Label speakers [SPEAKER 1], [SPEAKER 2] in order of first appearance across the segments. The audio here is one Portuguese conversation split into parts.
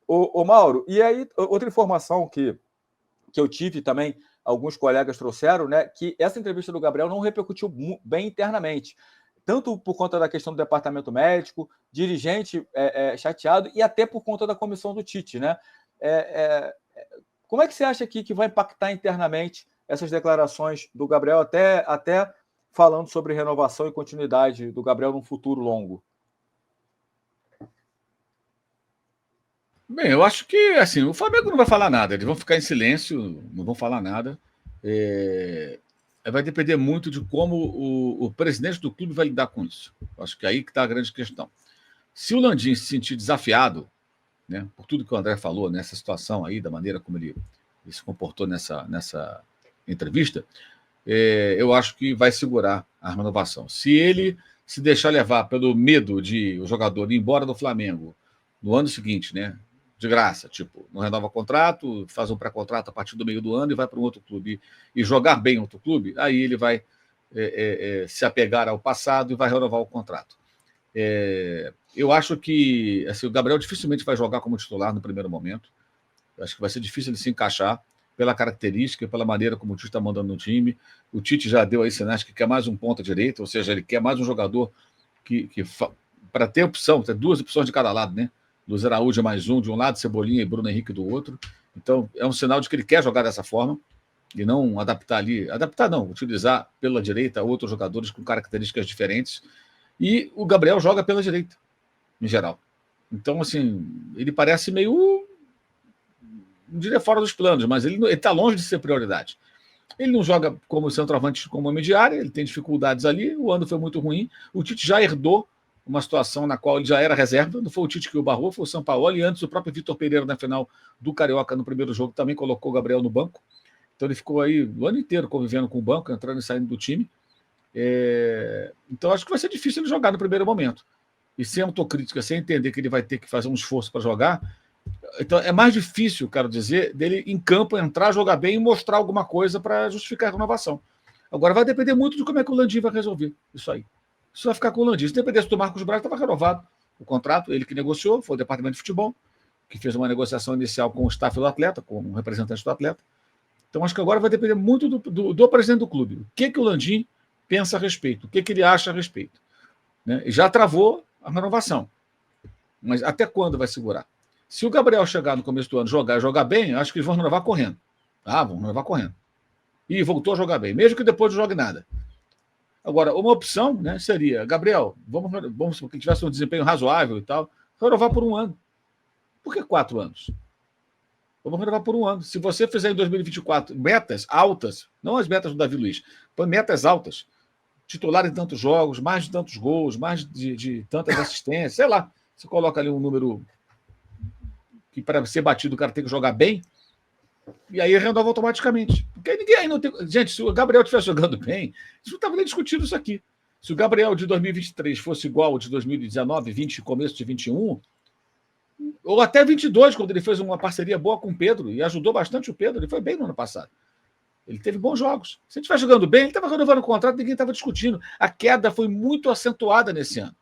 [SPEAKER 1] Ô, Mauro, e aí, outra informação que eu tive também, alguns colegas trouxeram, né, que essa entrevista do Gabriel não repercutiu bem internamente, tanto por conta da questão do departamento médico, dirigente chateado, e até por conta da comissão do Tite, né? Como é que você acha que vai impactar internamente essas declarações do Gabriel, até falando sobre renovação e continuidade do Gabriel num futuro longo?
[SPEAKER 2] Bem, eu acho que assim, o Flamengo não vai falar nada, eles vão ficar em silêncio, não vão falar nada. Vai depender muito de como o presidente do clube vai lidar com isso. Acho que aí que está a grande questão. Se o Landim se sentir desafiado, né, por tudo que o André falou nessa situação aí, da maneira como ele se comportou nessa entrevista, eu acho que vai segurar a renovação. Se ele se deixar levar pelo medo de o jogador ir embora do Flamengo no ano seguinte, né, de graça, tipo, não renova contrato, faz um pré-contrato a partir do meio do ano e vai para um outro clube e jogar bem em outro clube, aí ele vai se apegar ao passado e vai renovar o contrato. Eu acho que assim, o Gabriel dificilmente vai jogar como titular no primeiro momento. Eu acho que vai ser difícil ele se encaixar pela característica, pela maneira como o Tite está mandando no time. O Tite já deu aí sinais que quer mais um ponta direita, ou seja, ele quer mais um jogador para ter opção, ter duas opções de cada lado, né? Luiz Araújo mais um de um lado, Cebolinha e Bruno Henrique do outro. Então, é um sinal de que ele quer jogar dessa forma e não utilizar pela direita outros jogadores com características diferentes. E o Gabriel joga pela direita, em geral. Então, assim, ele parece meio, não diria fora dos planos, mas ele está longe de ser prioridade. Ele não joga como centroavante, como homem de área, ele tem dificuldades ali, o ano foi muito ruim. O Tite já herdou uma situação na qual ele já era reserva, não foi o Tite que o barrou, foi o Sampaoli, e antes o próprio Vitor Pereira na final do Carioca, no primeiro jogo, também colocou o Gabriel no banco. Então ele ficou aí o ano inteiro convivendo com o banco, entrando e saindo do time. Então acho que vai ser difícil ele jogar no primeiro momento. E sem autocrítica, sem entender que ele vai ter que fazer um esforço para jogar, então é mais difícil, quero dizer, dele em campo entrar, jogar bem e mostrar alguma coisa para justificar a renovação. Agora vai depender muito de como é que o Landim vai resolver isso aí. Isso vai ficar com o Landim. Se dependesse do Marcos Braz, estava renovado o contrato, ele que negociou, foi o departamento de futebol, que fez uma negociação inicial com o staff do atleta, com o representante do atleta. Então acho que agora vai depender muito do presidente do clube. O que o Landim pensa a respeito, o que ele acha a respeito. Né? E já travou a renovação. Mas até quando vai segurar? Se o Gabriel chegar no começo do ano jogar bem, acho que eles vão renovar correndo. Vão renovar correndo. E voltou a jogar bem, mesmo que depois não jogue nada. Agora, uma opção, né, seria, Gabriel, vamos que tivesse um desempenho razoável e tal, renovar por um ano. Por que 4 anos? Vamos renovar por um ano. Se você fizer em 2024 metas altas, não as metas do Davi Luiz, põe metas altas, titular em tantos jogos, mais de tantos gols, mais de tantas assistências, sei lá, você coloca ali um número que para ser batido o cara tem que jogar bem, e aí renova automaticamente. Porque ninguém aí não tem. Gente, se o Gabriel estivesse jogando bem, a gente não estava nem discutindo isso aqui. Se o Gabriel de 2023 fosse igual ao de 2019, 20, começo de 21, ou até 22, quando ele fez uma parceria boa com o Pedro e ajudou bastante o Pedro, ele foi bem no ano passado. Ele teve bons jogos. Se ele estiver jogando bem, ele estava renovando o contrato, ninguém estava discutindo. A queda foi muito acentuada nesse ano.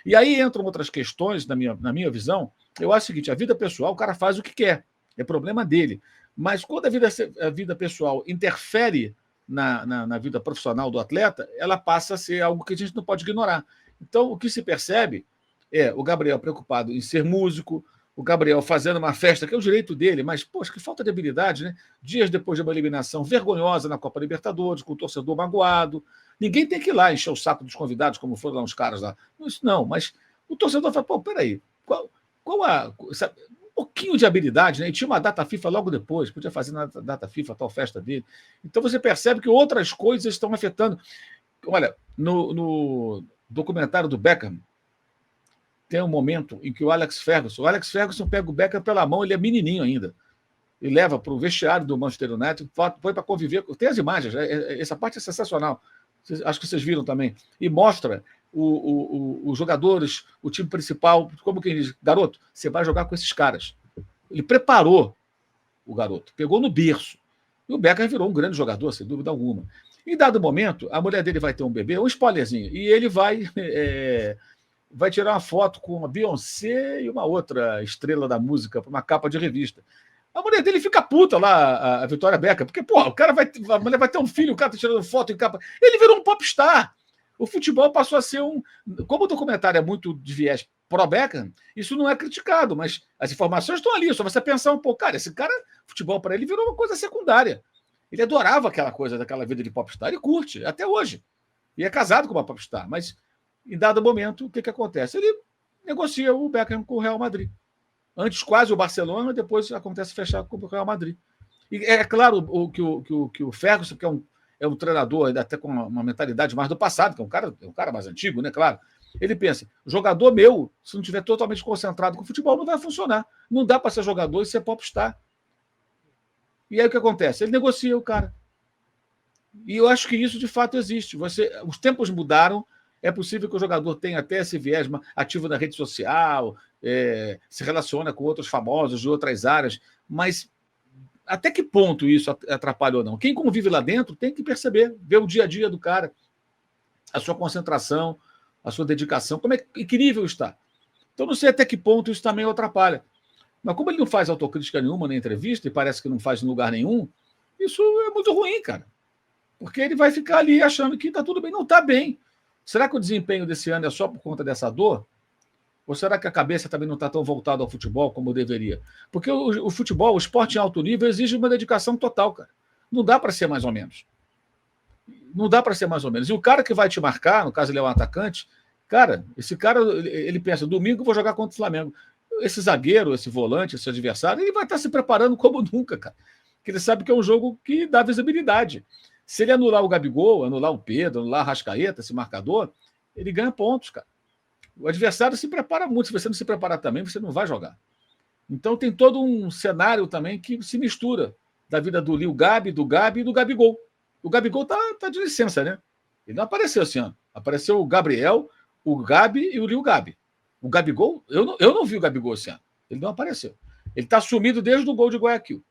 [SPEAKER 2] E aí entram outras questões, na minha visão. Eu acho o seguinte: a vida pessoal, o cara faz o que quer, é problema dele. Mas quando a vida pessoal interfere na vida profissional do atleta, ela passa a ser algo que a gente não pode ignorar. Então, o que se percebe é o Gabriel preocupado em ser músico, o Gabriel fazendo uma festa, que é o direito dele, mas, poxa, que falta de habilidade, né? Dias depois de uma eliminação vergonhosa na Copa Libertadores, com o torcedor magoado. Ninguém tem que ir lá encher o saco dos convidados, como foram lá uns caras lá. Isso não, mas o torcedor fala, pô, peraí, sabe, um pouquinho de habilidade, né? E tinha uma data FIFA logo depois, podia fazer na data FIFA a tal festa dele. Então você percebe que outras coisas estão afetando. Olha, no documentário do Beckham, tem um momento em que o Alex Ferguson pega o Beckham pela mão, ele é menininho ainda, e leva para o vestiário do Manchester United, foi para conviver, tem as imagens, essa parte é sensacional, acho que vocês viram também, e mostra os jogadores, o time principal, como quem diz, garoto, você vai jogar com esses caras. Ele preparou o garoto, pegou no berço, e o Beckham virou um grande jogador, sem dúvida alguma. Em dado momento, a mulher dele vai ter um bebê, um spoilerzinho, e ele vai vai tirar uma foto com a Beyoncé e uma outra estrela da música para uma capa de revista. A mulher dele fica puta lá, a Vitória Beckham, porque, porra, a mulher vai ter um filho, o cara tá tirando foto em capa. Ele virou um popstar. O futebol passou a ser um... Como o documentário é muito de viés pró-Beckham, isso não é criticado, mas as informações estão ali. Só você pensar um pouco, cara, esse cara, futebol para ele virou uma coisa secundária. Ele adorava aquela coisa daquela vida de popstar e curte, até hoje. E é casado com uma popstar, mas em dado momento, o que acontece? Ele negocia o Beckham com o Real Madrid. Antes quase o Barcelona, depois acontece fechar com o Real Madrid. E é claro que o Ferguson, que é um treinador ainda até com uma mentalidade mais do passado, que é um cara mais antigo, né? Claro. Ele pensa, jogador meu, se não estiver totalmente concentrado com o futebol, não vai funcionar. Não dá para ser jogador e ser popstar. E aí o que acontece? Ele negocia o cara. E eu acho que isso de fato existe. Os tempos mudaram, é possível que o jogador tenha até esse viés ativo na rede social, se relaciona com outros famosos de outras áreas, mas até que ponto isso atrapalha ou não? Quem convive lá dentro tem que perceber, ver o dia a dia do cara, a sua concentração, a sua dedicação, em que nível está. Então, não sei até que ponto isso também o atrapalha. Mas como ele não faz autocrítica nenhuma na entrevista, e parece que não faz em lugar nenhum, isso é muito ruim, cara. Porque ele vai ficar ali achando que está tudo bem. Não está bem. Será que o desempenho desse ano é só por conta dessa dor? Ou será que a cabeça também não está tão voltada ao futebol como deveria? Porque o futebol, o esporte em alto nível, exige uma dedicação total, cara. Não dá para ser mais ou menos. Não dá para ser mais ou menos. E o cara que vai te marcar, no caso ele é um atacante, cara, esse cara, ele pensa, domingo eu vou jogar contra o Flamengo. Esse zagueiro, esse volante, esse adversário, ele vai estar se preparando como nunca, cara. Porque ele sabe que é um jogo que dá visibilidade. Se ele anular o Gabigol, anular o Pedro, anular a Arrascaeta, esse marcador, ele ganha pontos, cara. O adversário se prepara muito. Se você não se preparar também, você não vai jogar. Então tem todo um cenário também que se mistura da vida do Lil Gabi, do Gabi e do Gabigol. O Gabigol tá de licença, né? Ele não apareceu esse ano. Apareceu o Gabriel, o Gabi e o Lil Gabi. O Gabigol, eu não vi o Gabigol esse ano. Ele não apareceu. Ele está sumido desde o gol de Guayaquil.